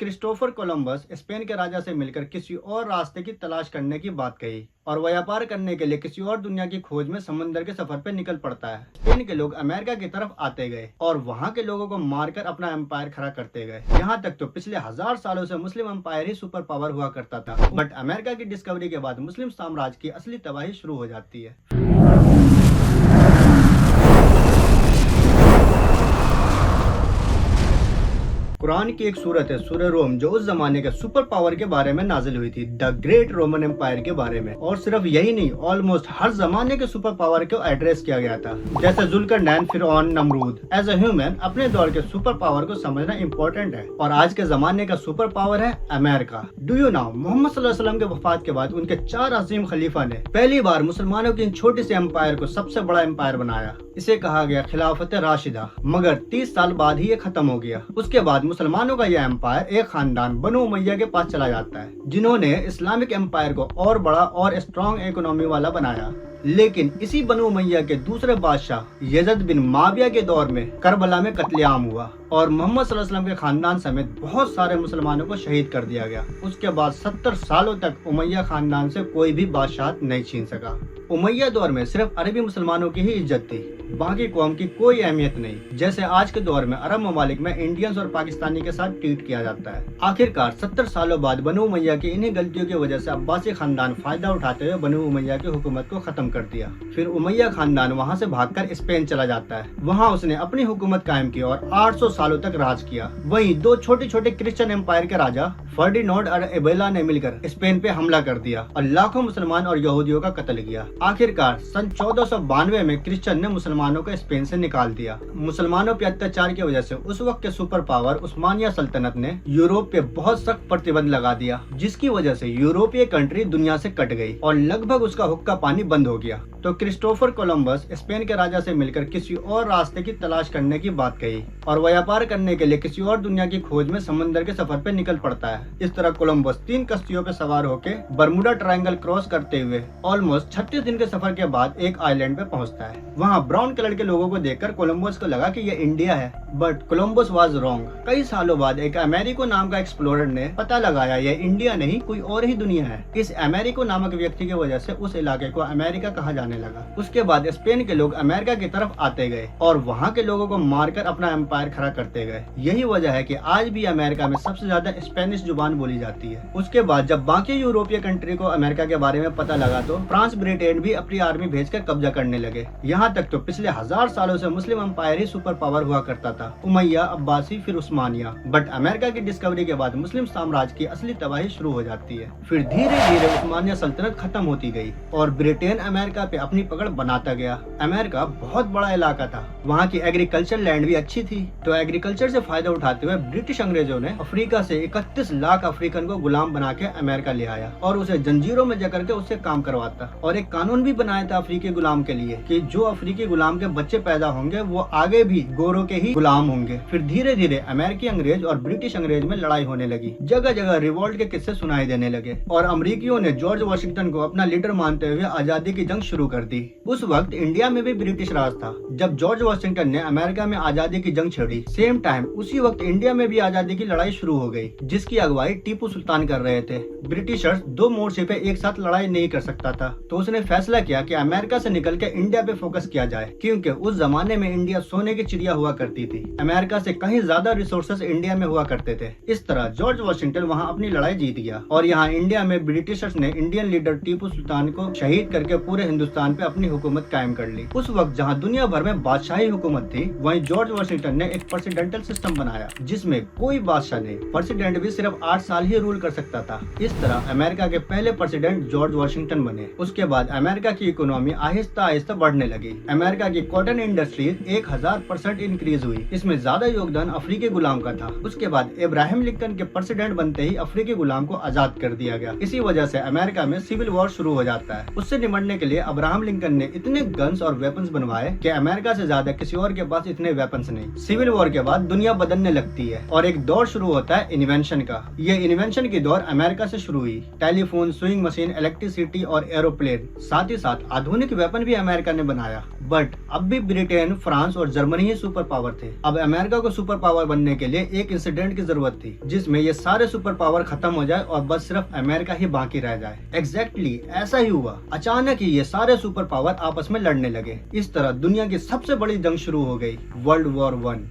Christopher Columbus Spain के राजा से मिलकर किसी और रास्ते की तलाश करने की बात कही और व्यापार करने के लिए किसी और दुनिया की खोज में समंदर के सफर पर निकल पड़ता है। स्पेन के लोग अमेरिका की तरफ आते गए और वहां के लोगों को मारकर अपना एम्पायर खड़ा करते गए। यहाँ तक तो पिछले 1000 सालों से मुस्लिम एम्पायर ही सुपर पावर हुआ करता था, बट अमेरिका की डिस्कवरी के बाद मुस्लिम साम्राज्य की असली तबाही शुरू हो जाती है। कुरान की एक सूरत है सूरह रोम, जो उस जमाने के सुपर पावर के बारे में नाजिल हुई थी, द ग्रेट रोमन एम्पायर के बारे में। और सिर्फ यही नहीं, ऑलमोस्ट हर जमाने के सुपर पावर को एड्रेस किया गया था, जैसे जुल्करनैन, फिरौन, नमरूद। एज अ ह्यूमन अपने दौर के सुपर पावर को समझना इम्पोर्टेंट है, और आज के जमाने का सुपर पावर है America. Do you know, Mohammad सल्लल्लाहु अलैहि वसल्लम के वफात के बाद उनके 4 अजीम खलीफा ने पहली बार मुसलमानों की इन छोटी सी एम्पायर को सबसे बड़ा एम्पायर बनाया। इसे कहा गया खिलाफत राशिदा, मगर 30 साल बाद ही ये खत्म हो गया। उसके बाद मुसलमानों का यह एम्पायर एक खानदान बनु उमैया के पास चला जाता है, जिन्होंने इस्लामिक एम्पायर को और बड़ा और स्ट्रॉन्ग इकोनॉमी वाला बनाया। लेकिन इसी बनु उमैया के दूसरे बादशाह यज़द बिन माविया के दौर में करबला में कत्लेआम हुआ और मोहम्मद सल्लल्लाहु अलैहि वसल्लम के खानदान समेत बहुत सारे मुसलमानों को शहीद कर दिया गया। उसके बाद 70 सालों तक उमैया खानदान से कोई भी बादशाह नहीं छीन सका। उमैया दौर में सिर्फ अरबी मुसलमानों की ही इज्जत थी, बाकी कौम की कोई अहमियत नहीं। जैसे आज के दौर में अरब ममालिक में इंडियंस और पाकिस्तानी के साथ ट्रीट किया जाता है। आखिरकार 70 सालों बाद बनु उमैया की इन्हीं गलतियों की वजह से अब्बासी खानदान फायदा उठाते हुए बनु उमैया की हुकूमत को खत्म कर दिया। फिर उमैया खानदान वहाँ से भागकर स्पेन चला जाता है। वहाँ उसने अपनी हुकूमत कायम की और 800 सालों तक राज किया। वहीं 2 छोटे छोटे क्रिश्चियन एम्पायर के राजा फर्डिनांड और एबेला ने मिलकर स्पेन पे हमला कर दिया और लाखों मुसलमान और यहूदियों का कत्ल किया। आखिरकार सन 1492 में क्रिश्चियन ने मुसलमानों को स्पेन से निकाल दिया। मुसलमानों पे अत्याचार की वजह से उस वक्त के सुपर पावर उस्मानिया सल्तनत ने यूरोप पे बहुत सख्त प्रतिबंध लगा दिया, जिसकी वजह से यूरोपीय कंट्री दुनिया से कट गई और लगभग उसका हुक्का पानी बंद हो गया। तो क्रिस्टोफर कोलंबस स्पेन के राजा से मिलकर किसी और रास्ते की तलाश करने की बात कही और व्यापार करने के लिए किसी और दुनिया की खोज में समंदर के सफर पे निकल पड़ता है। इस तरह कोलंबस 3 कश्तियों पे सवार होके बरमुडा ट्रायंगल क्रॉस करते हुए ऑलमोस्ट 36 दिन के सफर के बाद एक आइलैंड पे पहुंचता है। वहाँ ब्राउन कलर के लोगों को देखकर कोलंबस को लगा कि ये इंडिया है, बट कोलंबस वाज रॉन्ग। कई सालों बाद एक अमेरिको नाम का एक्सप्लोरर ने पता लगाया ये इंडिया नहीं कोई और ही दुनिया है। इस अमेरिको नामक व्यक्ति की वजह से उस इलाके को अमेरिका कहा जाने लगा। उसके बाद स्पेन के लोग अमेरिका की तरफ आते गए और वहाँ के लोगों को मारकर अपना एम्पायर खड़ा करते गए। यही वजह है कि आज भी अमेरिका में सबसे ज्यादा स्पेनिश जुबान बोली जाती है। उसके बाद जब बाकी यूरोपीय कंट्री को अमेरिका के बारे में पता लगा तो फ्रांस, ब्रिटेन भी अपनी आर्मी भेजकर कब्जा करने लगे। यहाँ तक तो पिछले 1000 सालों से मुस्लिम एम्पायर ही सुपर पावर हुआ करता था, उमैया, अब्बासी, फिर उस्मानिया। बट अमेरिका की डिस्कवरी के बाद मुस्लिम साम्राज्य की असली तबाही शुरू हो जाती है। फिर धीरे धीरे उस्मानिया सल्तनत खत्म होती गई और ब्रिटेन अमेरिका पे अपनी पकड़ बनाता गया। अमेरिका बहुत बड़ा इलाका था, वहाँ की एग्रीकल्चर लैंड भी अच्छी थी, तो एग्रीकल्चर से फायदा उठाते हुए ब्रिटिश अंग्रेजों ने अफ्रीका से 31 लाख अफ्रीकन को गुलाम बना के अमेरिका ले आया और उसे जंजीरों में जकड़ के उससे काम करवाता और एक कानून भी बनाया था अफ्रीकी गुलाम के लिए कि जो अफ्रीकी गुलाम के बच्चे पैदा होंगे वो आगे भी गोरों के ही गुलाम होंगे। फिर धीरे धीरे अमेरिकी अंग्रेज और ब्रिटिश अंग्रेज में लड़ाई होने लगी, जगह जगह रिवोल्ट के किस्से सुनाई देने लगे और अमरीकियों ने जॉर्ज वॉशिंगटन को अपना लीडर मानते हुए आजादी की जंग शुरू कर दी। उस वक्त इंडिया में भी ब्रिटिश राज था। जब जॉर्ज वॉशिंगटन ने अमेरिका में आजादी की जंग छेड़ी, सेम टाइम उसी वक्त इंडिया में भी आजादी की लड़ाई शुरू हो गई, जिसकी अगुवाई टीपू सुल्तान कर रहे थे। ब्रिटिशर्स 2 मोर्चे पे एक साथ लड़ाई नहीं कर सकता था, तो उसने फैसला किया कि अमेरिका से निकल के इंडिया पे फोकस किया जाए, क्योंकि उस जमाने में इंडिया सोने की चिड़िया हुआ करती थी। अमेरिका से कहीं ज्यादा रिसोर्सेज इंडिया में हुआ करते थे। इस तरह जॉर्ज वॉशिंगटन वहाँ अपनी लड़ाई जीत गया और यहाँ इंडिया में ब्रिटिशर्स ने इंडियन लीडर टीपू सुल्तान को शहीद करके पूरे हिंदुस्तान पे अपनी हुकूमत कायम कर ली। उस वक्त जहाँ दुनिया भर में बादशाही हुकूमत थी, वहीं जॉर्ज वॉशिंगटन ने एक प्रेसिडेंटल सिस्टम बनाया, जिसमें कोई बादशाह नहीं, प्रेसिडेंट भी सिर्फ 8 साल ही रूल कर सकता था। इस तरह अमेरिका के पहले प्रेसिडेंट जॉर्ज वॉशिंगटन बने। उसके बाद अमेरिका की इकोनॉमी आहिस्ता आहिस्ता बढ़ने लगी। अमेरिका की कॉटन इंडस्ट्रीज 1000% इंक्रीज हुई। इसमें ज्यादा योगदान अफ्रीकी गुलाम का था। उसके बाद इब्राहिम लिंकन के प्रेसिडेंट बनते ही अफ्रीकी गुलाम को आजाद कर दिया गया। इसी वजह से अमेरिका में सिविल वॉर शुरू हो जाता है। उससे निपटने के लिए अब्राहम लिंकन ने इतने गन्स और वेपन्स बनवाए कि अमेरिका से ज्यादा किसी और के पास इतने वेपन्स नहीं। सिविल वॉर के बाद दुनिया बदलने लगती है और एक दौर शुरू होता है इन्वेंशन का। ये इन्वेंशन की दौर अमेरिका से शुरू हुई। टेलीफोन, स्विंग मशीन, इलेक्ट्रिसिटी और एरोप्लेन, साथ ही साथ आधुनिक वेपन भी अमेरिका ने बनाया। बट अब भी ब्रिटेन, फ्रांस और जर्मनी ही सुपर पावर थे। अब अमेरिका को सुपर पावर बनने के लिए एक इंसिडेंट की जरूरत थी जिसमें ये सारे सुपर पावर खत्म हो जाए और बस सिर्फ अमेरिका ही बाकी रह जाए। एग्जैक्टली ऐसा ही हुआ। अचानक ही ये सारे सुपर पावर आपस में लड़ने लगे। इस तरह दुनिया की सबसे बड़ी जंग शुरू हो गई, वर्ल्ड वॉर 1।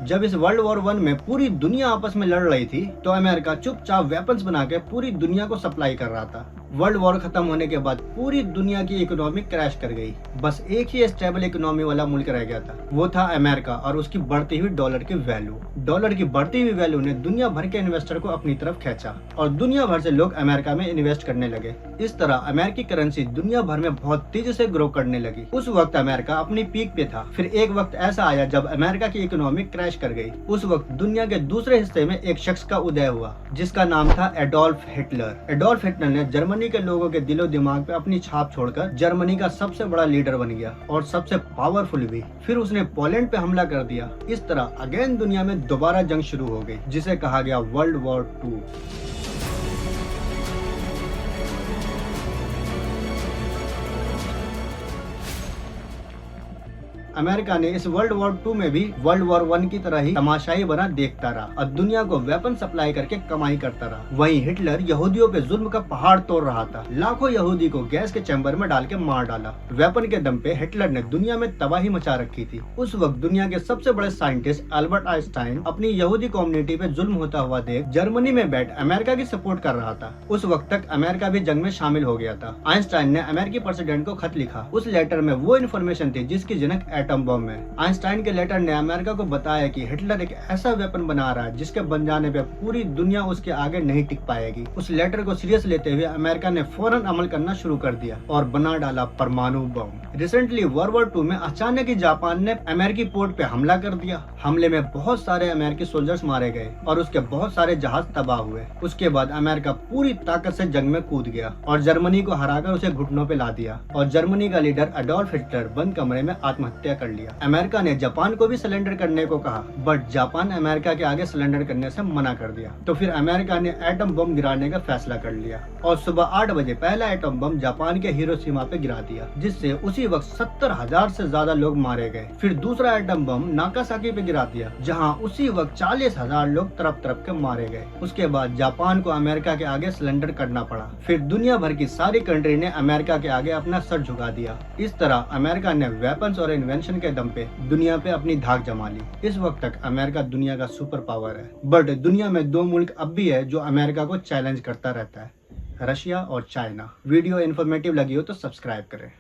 जब इस वर्ल्ड वॉर 1 में पूरी दुनिया आपस में लड़ रही थी तो अमेरिका चुपचाप वेपन्स बना के पूरी दुनिया को सप्लाई कर रहा था। वर्ल्ड वॉर खत्म होने के बाद पूरी दुनिया की इकोनॉमी क्रैश कर गई। बस एक ही स्टेबल इकोनॉमी वाला मुल्क रह गया था, वो था अमेरिका और उसकी बढ़ती हुई डॉलर की वैल्यू। डॉलर की बढ़ती हुई वैल्यू ने दुनिया भर के इन्वेस्टर को अपनी तरफ खींचा और दुनिया भर से लोग अमेरिका में इन्वेस्ट करने लगे। इस तरह अमेरिकी करेंसी दुनिया भर में बहुत तेजी से ग्रो करने लगी। उस वक्त अमेरिका अपनी पीक पे था। फिर एक वक्त ऐसा आया जब अमेरिका की इकोनॉमी क्रैश कर गई। उस वक्त दुनिया के दूसरे हिस्से में एक शख्स का उदय हुआ जिसका नाम था एडोल्फ हिटलर। एडोल्फ हिटलर ने जर्मनी के लोगों के दिलो दिमाग पे अपनी छाप छोड़कर जर्मनी का सबसे बड़ा लीडर बन गया और सबसे पावरफुल भी। फिर उसने पोलैंड पे हमला कर दिया। इस तरह अगेन दुनिया में दोबारा जंग शुरू हो गई जिसे कहा गया वर्ल्ड वॉर 2। अमेरिका ने इस वर्ल्ड वॉर 2 में भी वर्ल्ड वॉर 1 की तरह ही तमाशाई बना देखता रहा और दुनिया को वेपन सप्लाई करके कमाई करता रहा। वहीं हिटलर यहूदियों पे जुल्म का पहाड़ तोड़ रहा था। लाखों यहूदी को गैस के चैम्बर में डाल के मार डाला। वेपन के दम पे हिटलर ने दुनिया में तबाही मचा रखी थी। उस वक्त दुनिया के सबसे बड़े साइंटिस्ट अल्बर्ट आइंस्टाइन अपनी यहूदी कम्युनिटी पे जुल्म होता हुआ देख जर्मनी में बैठ अमेरिका की सपोर्ट कर रहा था। उस वक्त तक अमेरिका भी जंग में शामिल हो गया था। आइंस्टाइन ने अमेरिकी प्रेसिडेंट को खत लिखा। उस लेटर में वो इन्फॉर्मेशन थी जिसकी जनक एटम बम है। आइंस्टाइन के लेटर ने अमेरिका को बताया कि हिटलर एक ऐसा वेपन बना रहा है जिसके बन जाने पे पूरी दुनिया उसके आगे नहीं टिक पाएगी। उस लेटर को सीरियस लेते हुए अमेरिका ने फौरन अमल करना शुरू कर दिया और बना डाला परमाणु बम। रिसेंटली वर्ल्ड वॉर 2 में अचानक ही जापान ने अमेरिकी पोर्ट पे हमला कर दिया। हमले में बहुत सारे अमेरिकी सोल्जर्स मारे गए और उसके बहुत सारे जहाज तबाह हुए। उसके बाद अमेरिका पूरी ताकत से जंग में कूद गया और जर्मनी को हराकर उसे घुटनों पे ला दिया और जर्मनी का लीडर एडोल्फ हिटलर बंद कमरे में आत्महत्या कर लिया। अमेरिका ने जापान को भी सरेंडर करने को कहा बट जापान अमेरिका के आगे सरेंडर करने से मना कर दिया। तो फिर अमेरिका ने एटम बम गिराने का फैसला कर लिया और सुबह 8 बजे पहला एटम बम जापान के हिरोशिमा पे गिरा दिया जिससे उसी वक्त 70,000 से ज्यादा लोग मारे गए। फिर दूसरा एटम बम नागासाकी पे गिरा दिया जहां उसी वक्त 40,000 लोग तरफ तरफ के मारे गए। उसके बाद जापान को अमेरिका के आगे सरेंडर करना पड़ा। फिर दुनिया भर की सारी कंट्री ने अमेरिका के आगे अपना सर झुका दिया। इस तरह अमेरिका ने वेपन्स और इन्वेंशन के दम पे दुनिया पे अपनी धाक जमा ली। इस वक्त तक अमेरिका दुनिया का सुपर पावर है बट दुनिया में 2 मुल्क अब भी है जो अमेरिका को चैलेंज करता रहता है, रशिया और चाइना। वीडियो इन्फॉर्मेटिव लगी हो तो सब्सक्राइब करें।